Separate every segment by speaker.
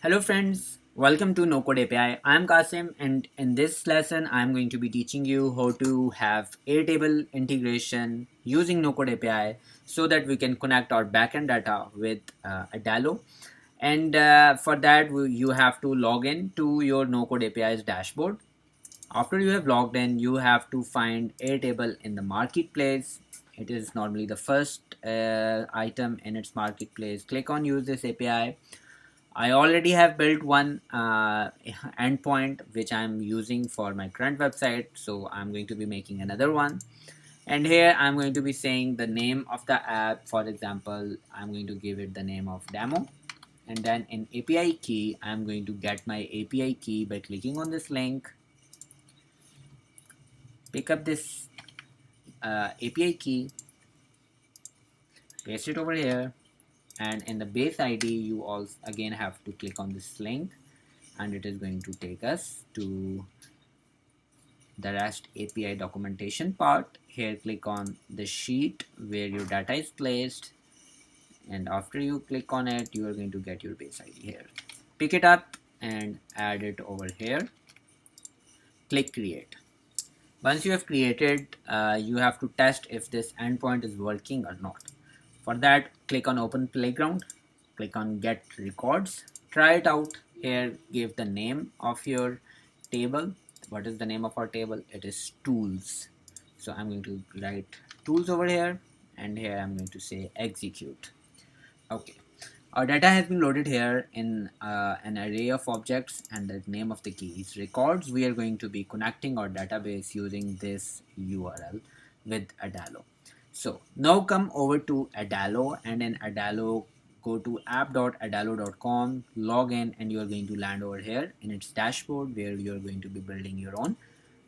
Speaker 1: Hello friends, welcome to No Code API. I'm Kasim and in this lesson I'm going to be teaching you how to have Airtable integration using No Code API so that we can connect our backend data with Adalo. And for that you have to log in to your No Code API's dashboard. After you have logged in, you have to find Airtable in the marketplace. It is normally the first item in its marketplace. Click on use this API. I already have built one endpoint which I'm using for my current website, so I'm going to be making another one. And here I'm going to be saying the name of the app. For example, I'm going to give it the name of demo. And then in API key, I'm going to get my API key by clicking on this link, pick up this API key, paste it over here, and in the base ID, you also again have to click on this link, and it is going to take us to the REST API documentation part. Here click on the sheet where your data is placed, and after you click on it you are going to get your base ID here. Pick it up and add it over here. Click create. Once you have created, you have to test if this endpoint is working or not. For that, click on open playground, click on get records, try it out. Here give the name of your table. What is the name of our table? It is tools. So I'm going to write tools over here, and here I'm going to say execute. Okay, our data has been loaded here in an array of objects, and the name of the key is records. We are going to be connecting our database using this URL with Adalo. So now come over to Adalo, and in Adalo go to app.adalo.com, log in, and you are going to land over here in its dashboard where you are going to be building your own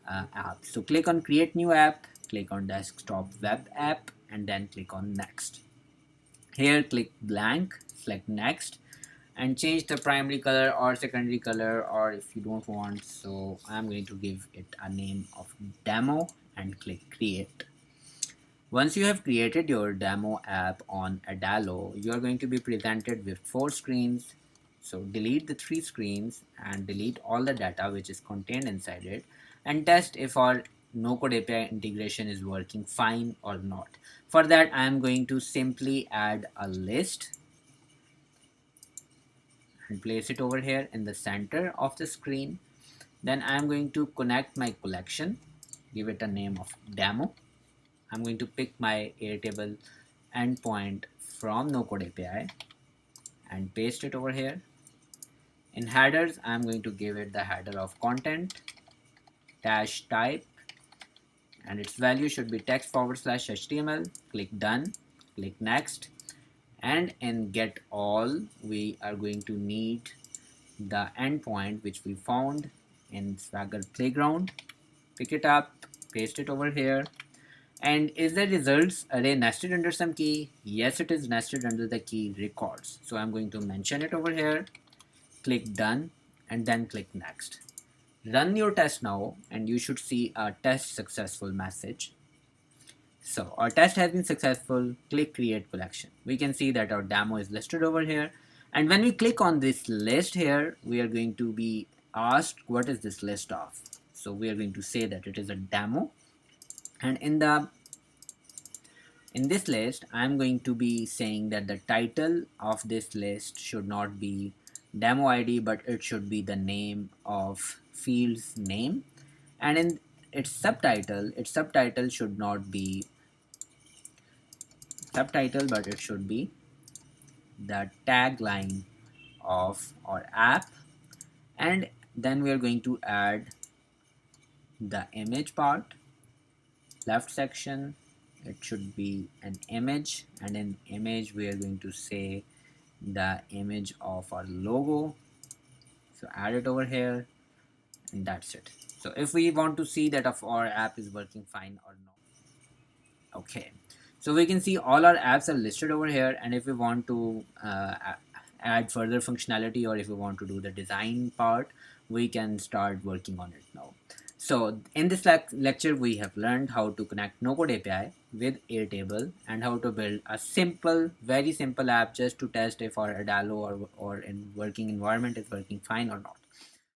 Speaker 1: app. So click on create new app, click on desktop web app, and then click on next. Here click blank, select next, and change the primary color or secondary color, or if you don't want, so I'm going to give it a name of demo and click create. Once you have created your demo app on Adalo, you are going to be presented with 4 screens. So delete the 3 screens and delete all the data which is contained inside it, and test if our no code API integration is working fine or not. For that, I am going to simply add a list and place it over here in the center of the screen. Then I am going to connect my collection, give it a name of demo. I'm going to pick my Airtable endpoint from no code API and paste it over here. In headers, I'm going to give it the header of content dash type, and its value should be text / HTML. Click done, click next, and in get all we are going to need the endpoint which we found in Swagger Playground. Pick it up, paste it over here. And is the results array nested under some key? Yes, it is nested under the key records. So I'm going to mention it over here, click done, and then click next. Run your test now, and you should see a test successful message. So our test has been successful. Click create collection. We can see that our demo is listed over here. And when we click on this list here, we are going to be asked what is this list of. So we are going to say that it is a demo. And in this list, I'm going to be saying that the title of this list should not be demo ID, but it should be the name of field's name. And in its subtitle should not be subtitle, but it should be the tagline of our app. And then we are going to add the image part, left section. It should be an image, and in image we are going to say the image of our logo. So add it over here, and that's it. So if we want to see that if our app is working fine or not. Okay, so we can see all our apps are listed over here, and if we want to add further functionality, or if we want to do the design part, we can start working on it now. So in this lecture we have learned how to connect no code API with Airtable and how to build a simple, very simple app just to test if our Adalo or in working environment is working fine or not.